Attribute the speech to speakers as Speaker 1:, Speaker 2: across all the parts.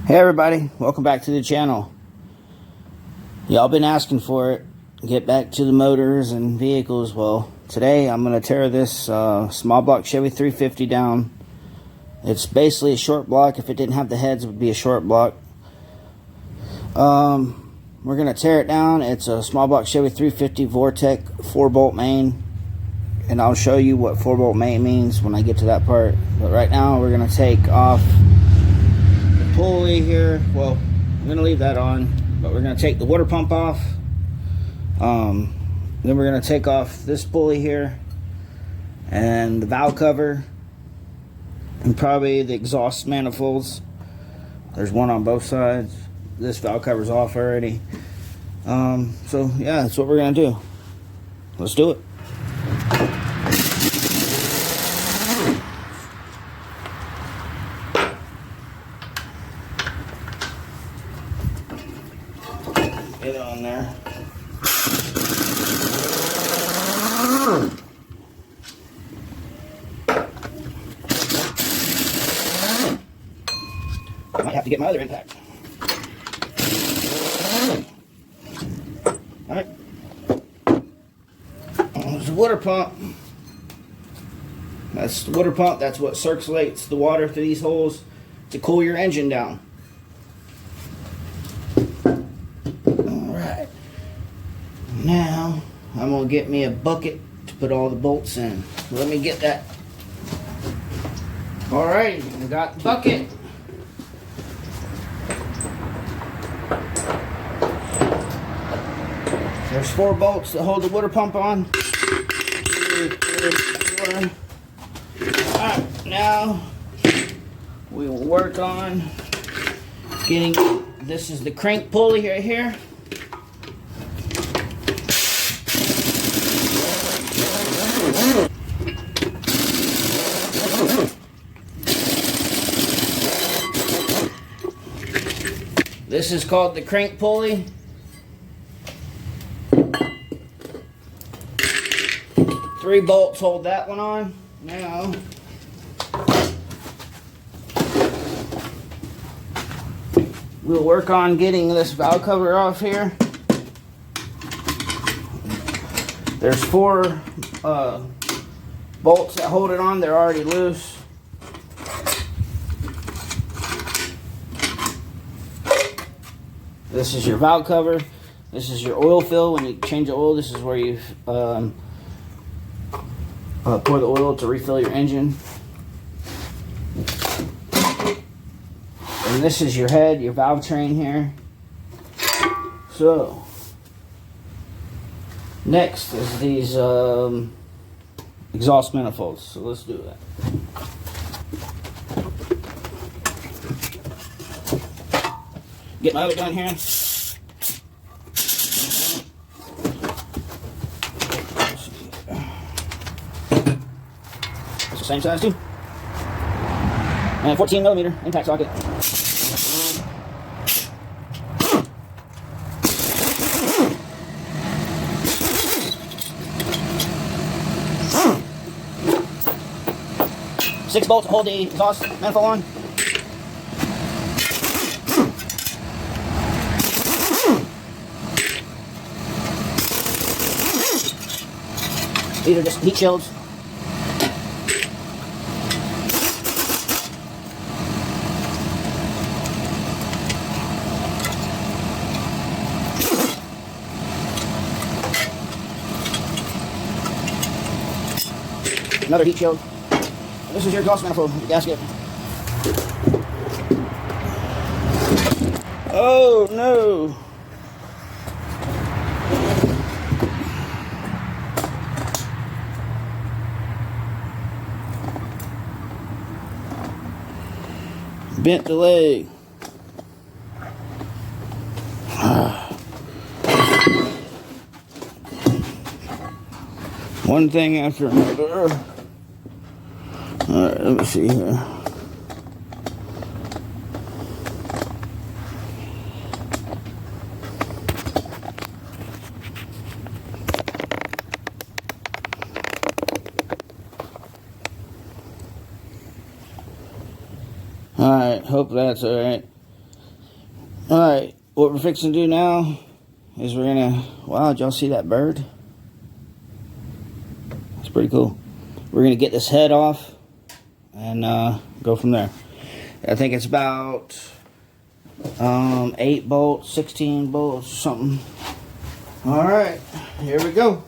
Speaker 1: Hey everybody, welcome back to the channel. Y'all been asking for it. Get back to the motors and vehicles. Well, today I'm going to tear this small block Chevy 350 down. It's basically a short block. If it didn't have the heads, it would be a short block. We're going to tear it down. It's a small block Chevy 350 Vortec 4-bolt main. And I'll show you what 4-bolt main means when I get to that part. But right now we're going to take off pulley here. Well, I'm going to leave that on, but we're going to take the water pump off. Then we're going to take off this pulley here and the valve cover and probably the exhaust manifolds. There's one on both sides. This valve cover's off already. So yeah, that's what we're going to do. Let's do it. Get it on there. I might have to get my other impact. Alright. There's the water pump. That's the water pump. That's what circulates the water through these holes to cool your engine down. Now, I'm going to get me a bucket to put all the bolts in. Let me get that. Alright, I got the bucket. There's 4 bolts that hold the water pump on. 2, 3, 4. Alright, now we will work on getting, this is the crank pulley right here. This is called the crank pulley. Three bolts hold that one on. Now, we'll work on getting this valve cover off here. There's 4 bolts that hold it on. They're already loose. This is your valve cover. This is your oil fill. When you change the oil, this is where you pour the oil to refill your engine. And this is your head, your valve train here. So, next is these exhaust manifolds. So let's do that. Get my other gun here. It's the same size too. And 14mm impact socket. Six bolts to hold the exhaust manifold on. These are just heat shields. Another heat shield. This is your exhaust manifold, the gasket. Oh no! Bent the leg. One thing after another. Alright, let me see here. Alright, hope that's alright. Alright, what we're fixing to do now is we're gonna, wow, did y'all see that bird? It's pretty cool. We're gonna get this head off and go from there. I think it's about 8 bolts, 16 bolts, something. Alright, here we go.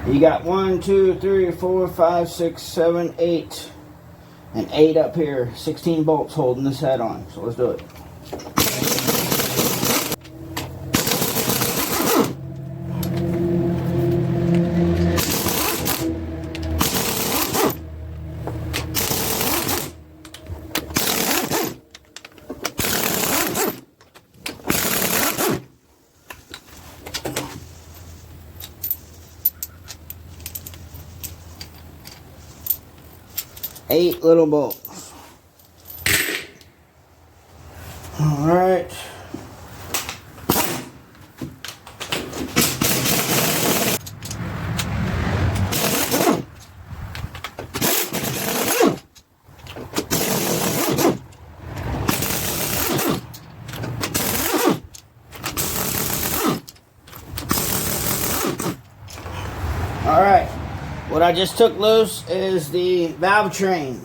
Speaker 1: You got 1, 2, 3, 4, 5, 6, 7, 8. And 8 up here. 16 bolts holding this head on. So let's do it. Eight little bolts. All right. All right. What I just took loose is the valve train,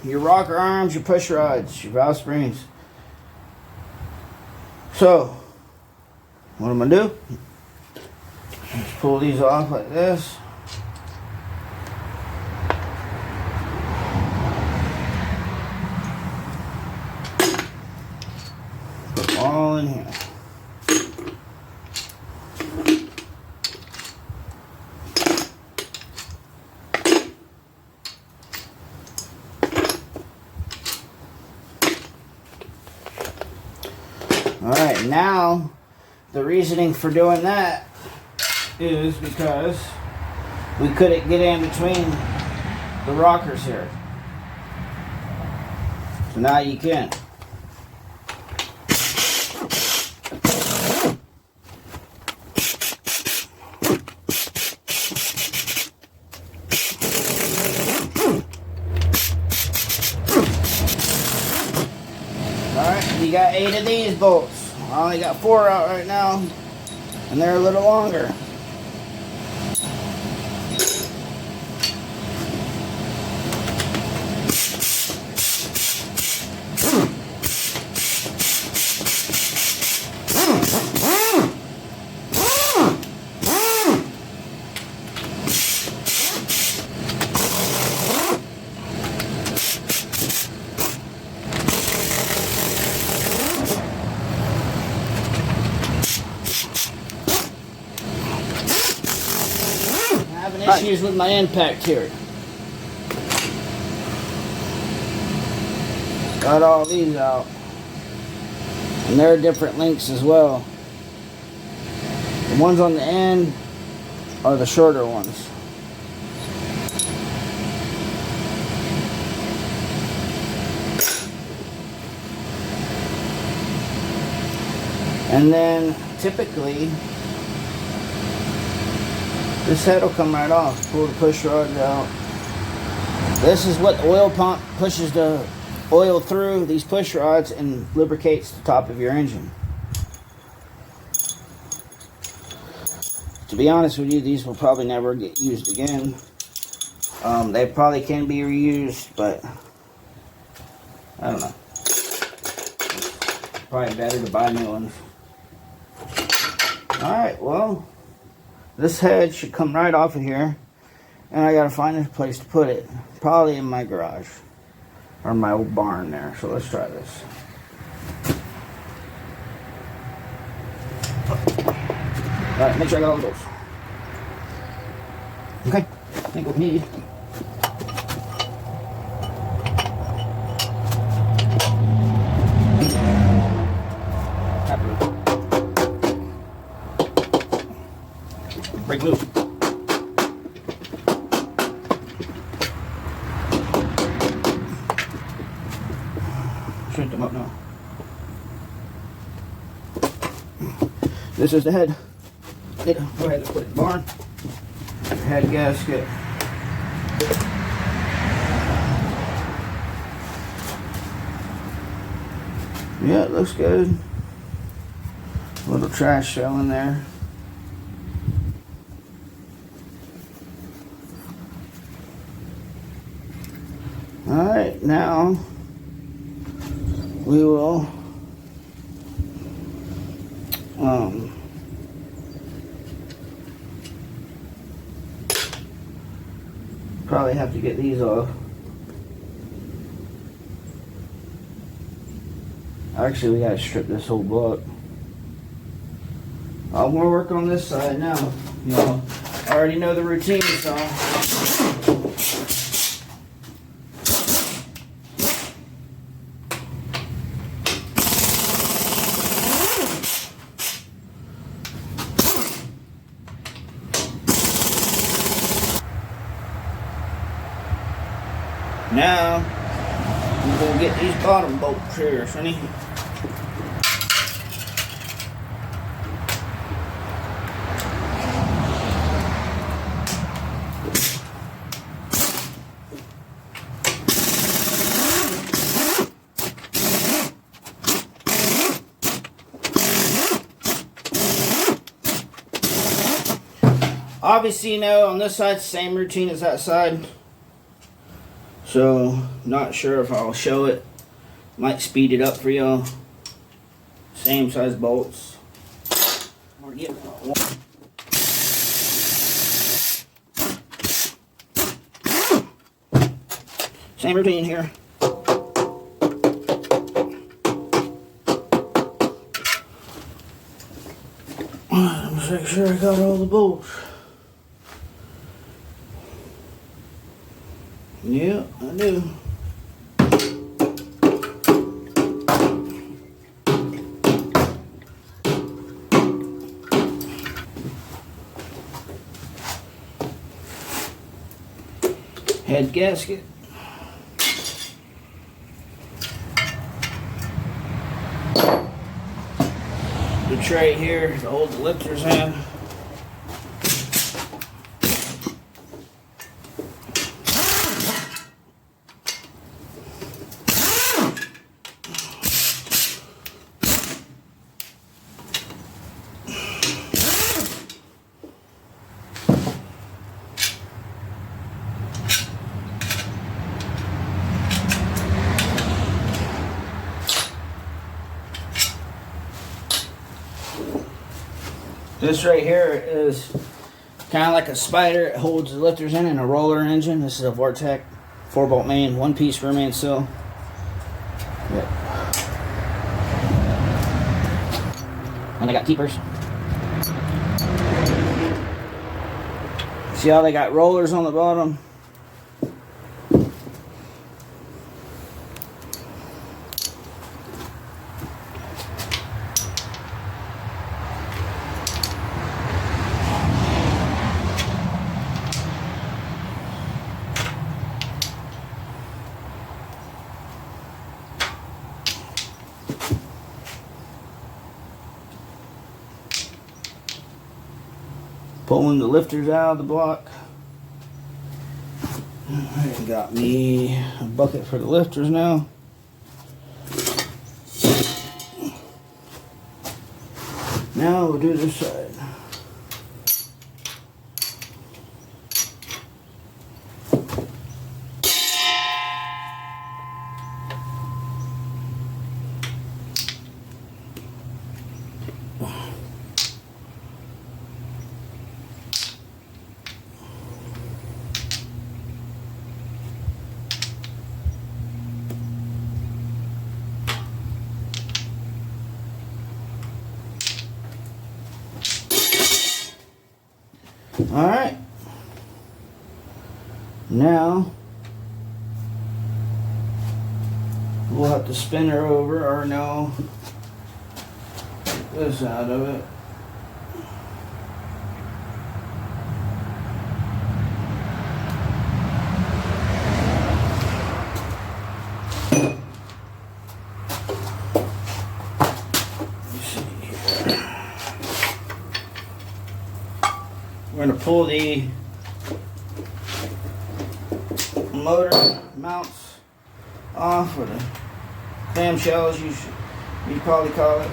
Speaker 1: your rocker arms, your push rods, your valve springs. So, what I'm going to do, just pull these off like this. Put them all in here. Alright, now the reasoning for doing that is because we couldn't get in between the rockers here. So now you can. Alright, you got 8 of these bolts. I only got 4 out right now, and they're a little longer. Issues with my impact here. Got all these out, and they're different lengths as well. The ones on the end are the shorter ones. And then typically this head will come right off. Pull the push rods out. This is what the oil pump pushes the oil through these push rods and lubricates the top of your engine. To be honest with you, these will probably never get used again. They probably can be reused, but I don't know. Probably better to buy new ones. Alright, well, this head should come right off of here, and I gotta find a place to put it. Probably in my garage or my old barn there. So let's try this. Alright, make sure I got all the bolts. Okay, I think what we need . Break loose. Shrink them up now. This is the head. Go ahead and put it in the barn. Head gasket. Yeah, it looks good. A little trash fell in there. Alright, now we will probably have to get these off. Actually, we gotta strip this whole block. I'm gonna work on this side now. You know, I already know the routine, so. Now, I'm gonna get these bottom bolts here, Sonny. Obviously, you know, on this side, same routine as that side. So, not sure if I'll show it. Might speed it up for y'all. Same size bolts. I'm gonna get one. Same routine here. Let's make sure I got all the bolts. Yeah, I do. Head gasket. The tray here to hold the lifters in. This right here is kind of like a spider. It holds the lifters in and a roller engine. This is a Vortec 4-bolt main, one-piece rear main seal. Yep. And they got keepers. See how they got rollers on the bottom? Pulling the lifters out of the block. I got me a bucket for the lifters now. Now we'll do this side. All right. Now we'll have to spin her over, or no, this out of it. We're going to pull the motor mounts off, or the clamshells. you probably call it.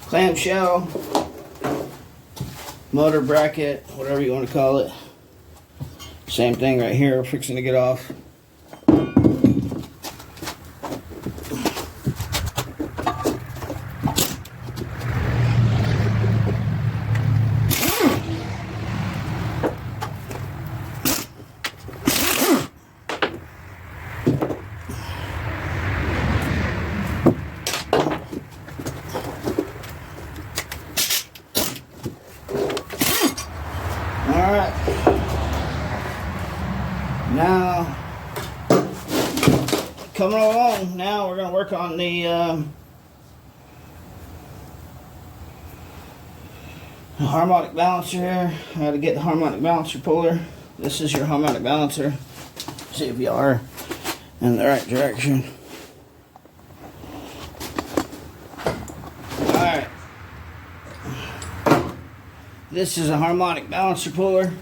Speaker 1: Clamshell, motor bracket, whatever you want to call it. Same thing right here, fixing to get off. Alright, now coming along, now we're going to work on the harmonic balancer here. How to get the harmonic balancer puller. This is your harmonic balancer. See if you are in the right direction. Alright. This is a harmonic balancer puller.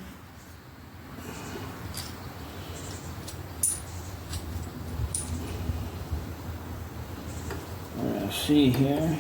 Speaker 1: We're going to see here.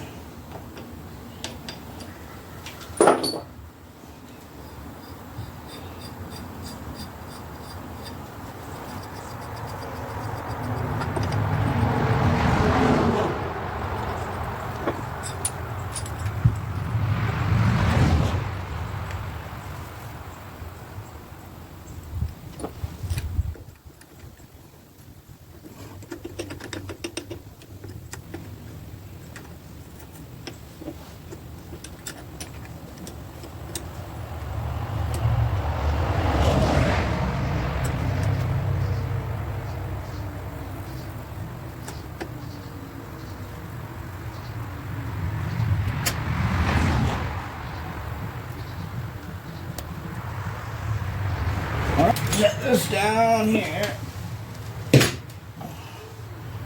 Speaker 1: Set this down here.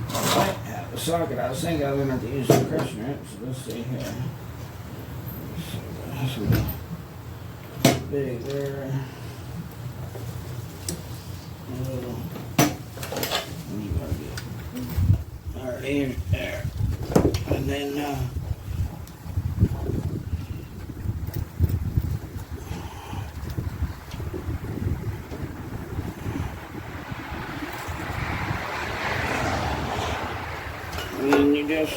Speaker 1: I have the socket. I was thinking I was going to have to use the pressure wrench, so let's see here. So big there. Alright, here, there. And then and then you just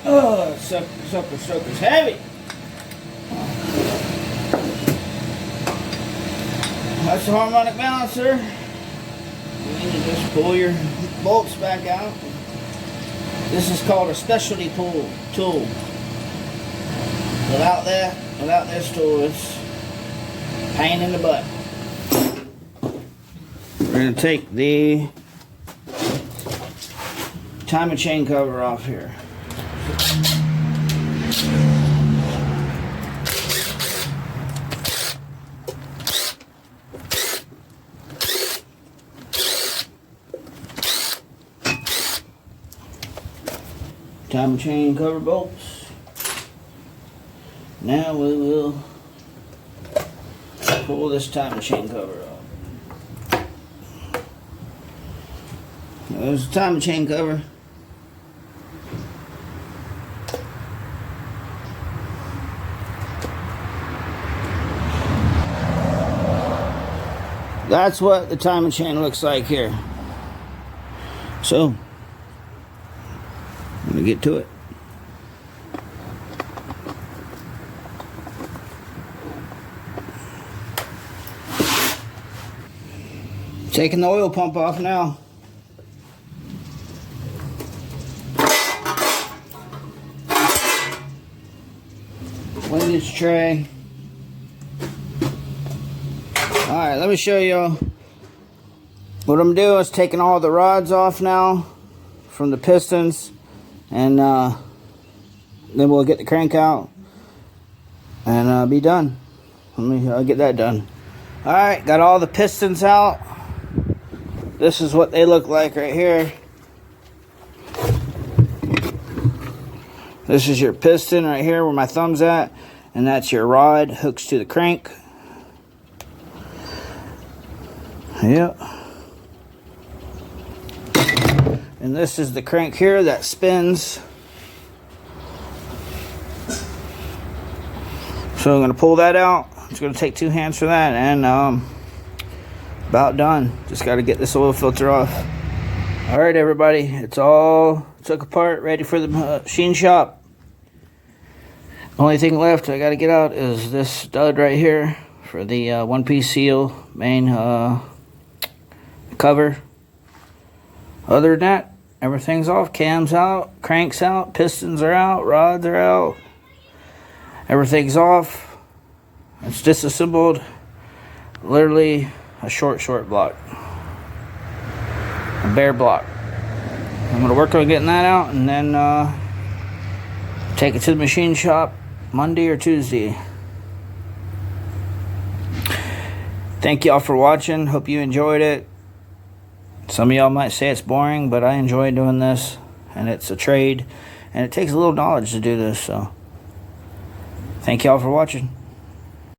Speaker 1: oh, sucker's heavy. That's the harmonic balancer. You need to just pull your bolts back out. This is called a specialty tool. Without this tool, it's a pain in the butt. We're going to take the timing chain cover off here. Timing chain cover bolts. Now we will pull this timing chain cover up. There's the timing chain cover. That's what the timing chain looks like here. So, I'm gonna get to it. Taking the oil pump off now. Windage tray. Alright, let me show you what I'm doing is taking all the rods off now from the pistons, and then we'll get the crank out and be done. Let me get that done. Alright, got all the pistons out. This is what they look like right here. This is your piston right here where my thumb's at, and that's your rod, hooks to the crank. Yep. And this is the crank here that spins. So I'm going to pull that out. It's going to take 2 hands for that, and about done. Just got to get this oil filter off. Alright everybody, it's all took apart, ready for the machine shop. Only thing left I got to get out is this stud right here for the one-piece seal main cover. Other than that, everything's off. Cams out, cranks out, pistons are out, rods are out. Everything's off. It's disassembled. Literally a short block. A bare block. I'm going to work on getting that out and then take it to the machine shop Monday or Tuesday. Thank y'all for watching. Hope you enjoyed it. Some of y'all might say it's boring, but I enjoy doing this, and it's a trade, and it takes a little knowledge to do this, so thank y'all for watching.